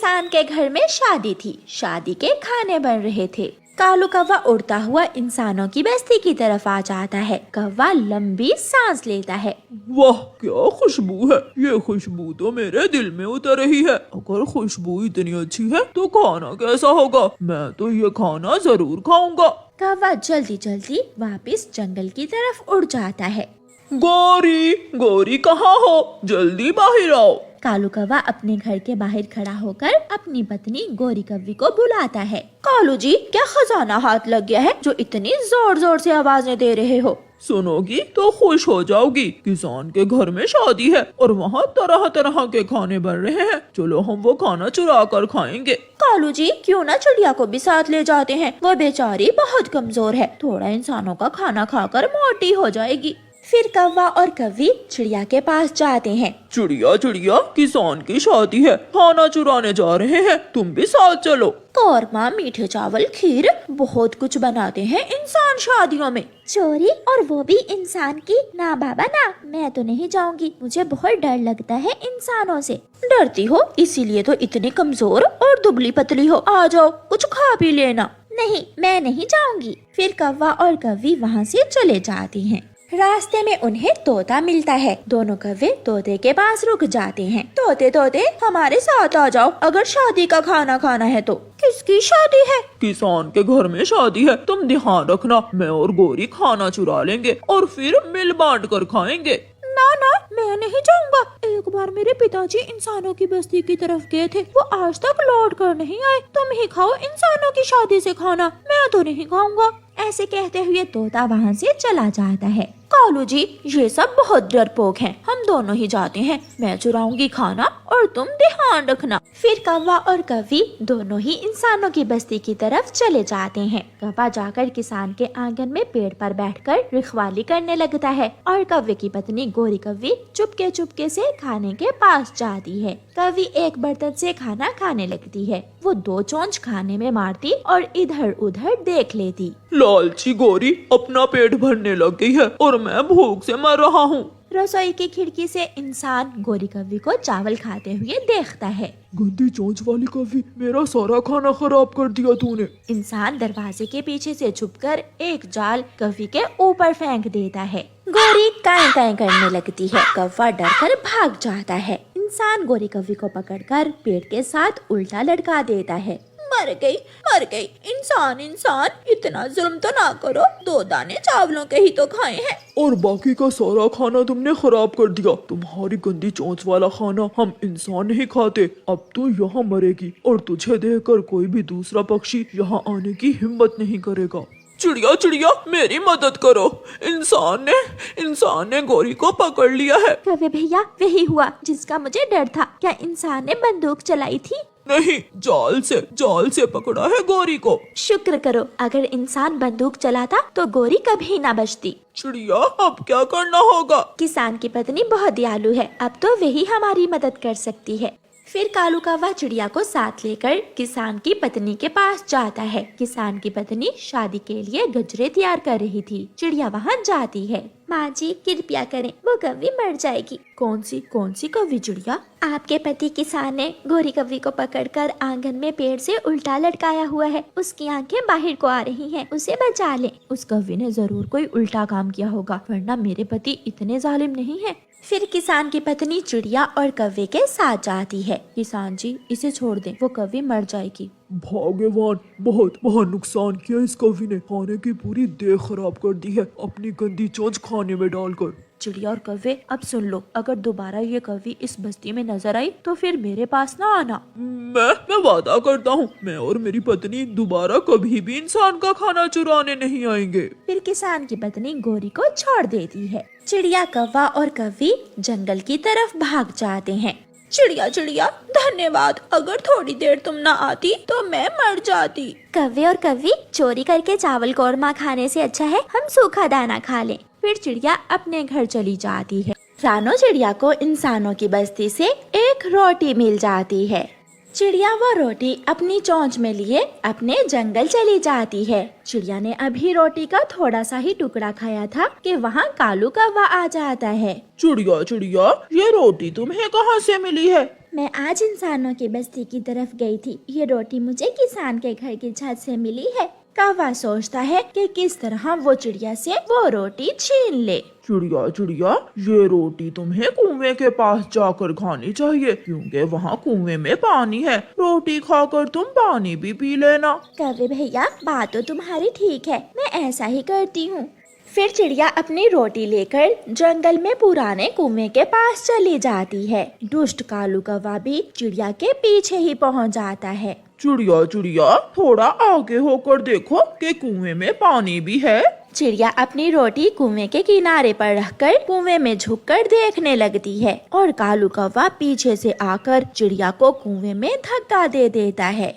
इंसान के घर में शादी थी। शादी के खाने बन रहे थे। कालू कौवा उड़ता हुआ इंसानों की बस्ती की तरफ आ जाता है। कौवा लंबी सांस लेता है। वाह, क्या खुशबू है। ये खुशबू तो मेरे दिल में उतर रही है। अगर खुशबू इतनी अच्छी है तो खाना कैसा होगा। मैं तो ये खाना जरूर खाऊंगा। कौवा जल्दी जल्दी वापस जंगल की तरफ उड़ जाता है। गौरी, गौरी कहाँ हो? जल्दी बाहर आओ। कालू कौवा अपने घर के बाहर खड़ा होकर अपनी पत्नी गोरी कौवी को बुलाता है। कालू जी, क्या खजाना हाथ लग गया है जो इतनी जोर जोर से आवाजें दे रहे हो? सुनोगी तो खुश हो जाओगी। किसान के घर में शादी है और वहाँ तरह तरह के खाने बन रहे हैं। चलो हम वो खाना चुरा कर खाएंगे। कालू जी, क्यों ना चिड़िया को भी साथ ले जाते हैं। वो बेचारी बहुत कमजोर है। थोड़ा इंसानों का खाना खाकर मोटी हो जाएगी। फिर कौवा और कौवी चिड़िया के पास जाते हैं। चिड़िया चिड़िया, किसान की शादी है, खाना चुराने जा रहे हैं, तुम भी साथ चलो। कौरमा, मीठे चावल, खीर, बहुत कुछ बनाते हैं इंसान शादियों में। चोरी, और वो भी इंसान की? ना बाबा ना, मैं तो नहीं जाऊंगी। मुझे बहुत डर लगता है इंसानों से। डरती हो? इसीलिए तो इतनी कमजोर और दुबली पतली हो। आ जाओ, कुछ खा पी लेना। नहीं, मैं नहीं जाऊंगी। फिर कौवा और कौवी वहाँ से चले जाते हैं। रास्ते में उन्हें तोता मिलता है। दोनों कौवे तोते के पास रुक जाते हैं। तोते तोते, हमारे साथ आ जाओ अगर शादी का खाना खाना है तो। किसकी शादी है? किसान के घर में शादी है, तुम ध्यान रखना। मैं और गौरी खाना चुरा लेंगे और फिर मिल बांट कर खाएंगे। ना ना, मैं नहीं जाऊंगा। एक बार मेरे पिताजी इंसानों की बस्ती की तरफ गए थे, वो आज तक लौट कर नहीं आए। तुम ही खाओ इंसानों की शादी से खाना, मैं तो नहीं खाऊंगा। ऐसे कहते हुए तोता वहाँ से चला जाता है। कालू जी, ये सब बहुत डरपोक हैं। हम दोनों ही जाते हैं। मैं चुराऊंगी खाना और तुम ध्यान रखना। फिर कौवा और कौवी दोनों ही इंसानों की बस्ती की तरफ चले जाते हैं। कौवा जाकर किसान के आंगन में पेड़ पर बैठकर रखवाली करने लगता है और कौवे की पत्नी गोरी कौवी चुपके चुपके से खाने के पास जाती है। कौवी एक बर्तन से खाना खाने लगती है। वो 2 चोंच खाने में मारती और इधर उधर देख लेती। लालची गौरी अपना पेट भरने लग गई है और मैं भूख से मर रहा हूँ। रसोई की खिड़की से इंसान गोरी कौवी को चावल खाते हुए देखता है। गंदी चोंच वाली कौवी, मेरा सारा खाना खराब कर दिया तूने। इंसान दरवाजे के पीछे से छुपकर एक जाल कौवी के ऊपर फेंक देता है। गोरी काएं काएं करने लगती है। कौवा डरकर भाग जाता है। इंसान गोरी कौवी को पकड़कर पेड़ के साथ उल्टा लटका देता है। मर गई, मर गई। इंसान इंसान, इतना जुल्म तो ना करो। 2 दाने चावलों के ही तो खाए हैं और बाकी का सारा खाना तुमने खराब कर दिया। तुम्हारी गंदी चोंच वाला खाना हम इंसान नहीं खाते। अब तू यहाँ मरेगी और तुझे देखकर कोई भी दूसरा पक्षी यहाँ आने की हिम्मत नहीं करेगा। चिड़िया चिड़िया, मेरी मदद करो। इंसान ने गौरी को पकड़ लिया है। कौवे भैया, वही हुआ जिसका मुझे डर था। क्या इंसान ने बंदूक चलाई थी? नहीं, जाल से पकड़ा है गौरी को। शुक्र करो, अगर इंसान बंदूक चलाता तो गौरी कभी ना बचती। चिड़िया, अब क्या करना होगा? किसान की पत्नी बहुत दयालु है, अब तो वही हमारी मदद कर सकती है। फिर कालू कौवा चिड़िया को साथ लेकर किसान की पत्नी के पास जाता है। किसान की पत्नी शादी के लिए गजरे तैयार कर रही थी। चिड़िया वहाँ जाती है। माँ जी, कृपया करें, वो कौवी मर जाएगी। कौन सी कौवी चिड़िया? आपके पति किसान ने गोरी कौवी को पकड़कर आंगन में पेड़ से उल्टा लटकाया हुआ है। उसकी आंखें बाहर को आ रही हैं, उसे बचा लें। उस कौवी ने जरूर कोई उल्टा काम किया होगा, वरना मेरे पति इतने जालिम नहीं है। फिर किसान की पत्नी चिड़िया और कौवे के साथ जाती है। किसान जी, इसे छोड़ दें, वो कौवी मर जाएगी। भाग्यवान, बहुत नुकसान किया इस कौवी ने। खाने की पूरी देह खराब कर दी है अपनी गंदी चोंच खाने में डालकर। चिड़िया और कौवे, अब सुन लो, अगर दोबारा ये कौवी इस बस्ती में नजर आई तो फिर मेरे पास ना आना। मैं वादा करता हूँ, मैं और मेरी पत्नी दोबारा कभी भी इंसान का खाना चुराने नहीं आएंगे। फिर किसान की पत्नी गोरी को छोड़ देती है। चिड़िया, कौवा और कौवी जंगल की तरफ भाग जाते हैं। चिड़िया चिड़िया, धन्यवाद। अगर थोड़ी देर तुम ना आती तो मैं मर जाती। कौवे और कौवी, चोरी करके चावल कौरमा खाने से अच्छा है हम सूखा दाना खा लें। फिर चिड़िया अपने घर चली जाती है। रानो चिड़िया को इंसानों की बस्ती से एक रोटी मिल जाती है। चिड़िया वो रोटी अपनी चोंच में लिए अपने जंगल चली जाती है। चिड़िया ने अभी रोटी का थोड़ा सा ही टुकड़ा खाया था कि वहाँ कालू कौवा आ जाता है। चिड़िया चिड़िया, ये रोटी तुम्हें कहाँ से मिली है? मैं आज इंसानों की बस्ती की तरफ गई थी। ये रोटी मुझे किसान के घर की छत से मिली है। कौवा सोचता है कि किस तरह वो चिड़िया से वो रोटी छीन ले। चिड़िया चिड़िया, ये रोटी तुम्हें कुएं के पास जाकर खानी चाहिए, क्योंकि वहाँ कुएं में पानी है। रोटी खाकर तुम पानी भी पी लेना। कौवे भैया, बात तो तुम्हारी ठीक है, मैं ऐसा ही करती हूँ। फिर चिड़िया अपनी रोटी लेकर जंगल में पुराने कुएं के पास चली जाती है। दुष्ट कालू कौवा भी चिड़िया के पीछे ही पहुँच जाता है। चिड़िया चिड़िया, थोड़ा आगे होकर देखो कि कुएं में पानी भी है। चिड़िया अपनी रोटी कुएं के किनारे पर रखकर कुएं में झुककर देखने लगती है और कालू कौवा पीछे से आकर चिड़िया को कुएं में धक्का दे देता है।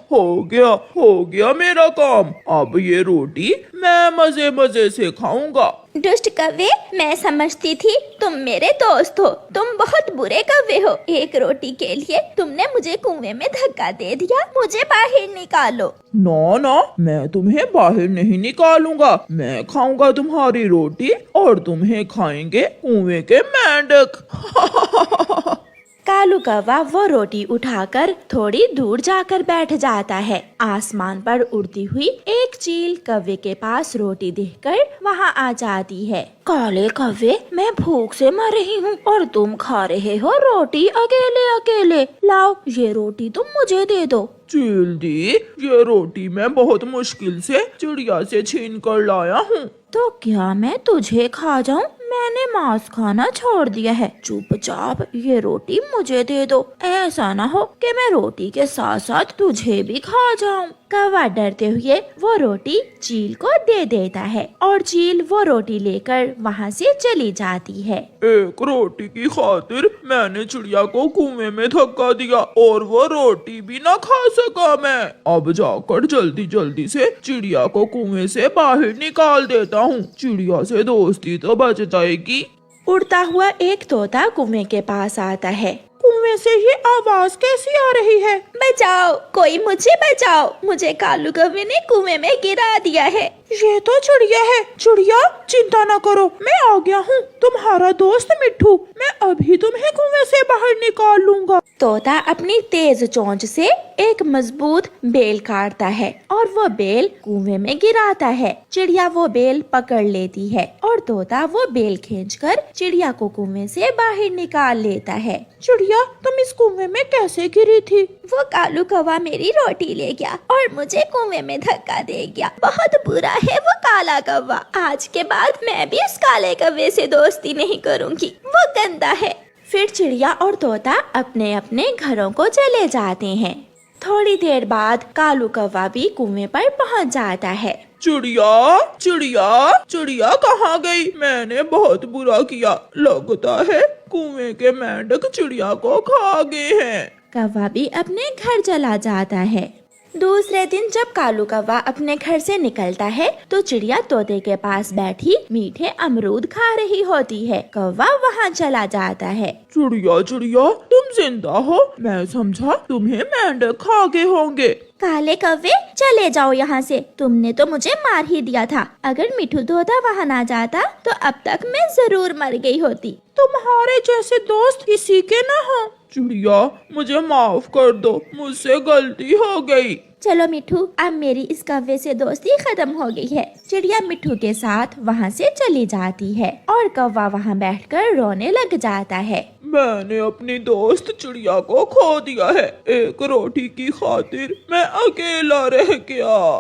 हो गया मेरा काम। अब ये रोटी मैं मजे मजे से खाऊंगा। दुष्ट कौवे, मैं समझती थी तुम मेरे दोस्त हो। तुम बहुत बुरे कौवे हो। एक रोटी के लिए तुमने मुझे कुएं में धक्का दे दिया। मुझे बाहर निकालो। ना, मैं तुम्हें बाहर नहीं निकालूंगा। मैं खाऊंगा तुम्हारी रोटी और तुम्हें खाएंगे कुएं के मेंढक। कालू कौवा वो रोटी उठाकर थोड़ी दूर जाकर बैठ जाता है। आसमान पर उड़ती हुई एक चील कौवे के पास रोटी देखकर वहाँ आ जाती है। काले कौवे, मैं भूख से मर रही हूँ और तुम खा रहे हो रोटी अकेले अकेले। लाओ, ये रोटी तुम मुझे दे दो। चील दी, ये रोटी मैं बहुत मुश्किल से चिड़िया से छीन कर लाया हूँ। तो क्या मैं तुझे खा जाऊं? मैंने मांस खाना छोड़ दिया है। चुपचाप ये रोटी मुझे दे दो। ऐसा ना हो कि मैं रोटी के साथ साथ तुझे भी खा जाऊं। कौवा डरते हुए वो रोटी चील को दे देता है और चील वो रोटी लेकर वहाँ से चली जाती है। एक रोटी की खातिर मैंने चिड़िया को कुएं में धक्का दिया और वो रोटी भी ना खा सका मैं। अब जाकर जल्दी जल्दी से चिड़िया को कुएं से बाहर निकाल देता हूँ। चिड़िया से दोस्ती तो बच जाएगी। उड़ता हुआ एक तोता कुएं के पास आता है। कुएं से ये आवाज कैसी आ रही है? बचाओ, कोई मुझे बचाओ, मुझे कालू कौवे ने कुएं में गिरा दिया है। ये तो चिड़िया है। चिड़िया, चिंता न करो, मैं आ गया हूँ। तुम्हारा दोस्त मिट्ठू, मैं अभी तुम्हें कुएं से बाहर निकाल लूंगा। तोता अपनी तेज चोंच से एक मजबूत बेल काटता है और वो बेल कुएं में गिराता है। चिड़िया वो बेल पकड़ लेती है और तोता वो बेल खींचकर चिड़िया को कुएं से बाहर निकाल लेता है। चिड़िया, तुम इस कुएं में कैसे गिरी थी? वो कालू कौवा मेरी रोटी ले गया और मुझे कुएं में धक्का दे गया। बहुत बुरा है वो काला कौवा। आज के बाद मैं भी उस काले कौवे से दोस्ती नहीं करूँगी, वो गंदा है। फिर चिड़िया और तोता अपने अपने घरों को चले जाते हैं। थोड़ी देर बाद कालू कौवा भी कुएं पर पहुंच जाता है। चिड़िया चिड़िया चिड़िया, कहाँ गई? मैंने बहुत बुरा किया। लगता है कुएं के मेंढक चिड़िया को खा गए हैं। कौवा भी अपने घर चला जाता है। दूसरे दिन जब कालू कौवा अपने घर से निकलता है तो चिड़िया तोते के पास बैठी मीठे अमरूद खा रही होती है। कौवा वहाँ चला जाता है। चिड़िया चिड़िया, तुम जिंदा हो? मैं समझा तुम्हें मेंढक खा गए होंगे। काले कौवे, चले जाओ यहाँ से। तुमने तो मुझे मार ही दिया था। अगर मिठू तोता वहाँ ना जाता तो अब तक मैं जरूर मर गई होती। तुम्हारे जैसे दोस्त किसी के न हो। चिड़िया, मुझे माफ कर दो, मुझसे गलती हो गई। चलो मिठू, अब मेरी इस कौवे से दोस्ती खत्म हो गई है। चिड़िया मिठू के साथ वहाँ से चली जाती है और कौवा वहाँ बैठकर रोने लग जाता है। मैंने अपनी दोस्त चिड़िया को खो दिया है। एक रोटी की खातिर मैं अकेला रह गया।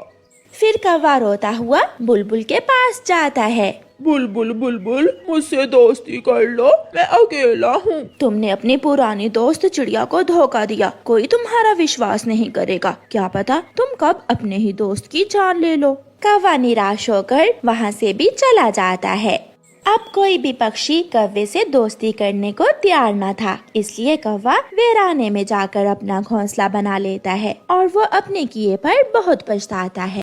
फिर कौवा रोता हुआ बुलबुल के पास जाता है। बुलबुल बुलबुल, मुझसे दोस्ती कर लो, मैं अकेला हूँ। तुमने अपनी पुरानी दोस्त चिड़िया को धोखा दिया। कोई तुम्हारा विश्वास नहीं करेगा। क्या पता तुम कब अपने ही दोस्त की जान ले लो। कौवा निराश होकर वहाँ से भी चला जाता है। अब कोई भी पक्षी कौवे से दोस्ती करने को तैयार न था, इसलिए कौवा वीराने में जाकर अपना घोंसला बना लेता है और वो अपने किए पर बहुत पछताता है।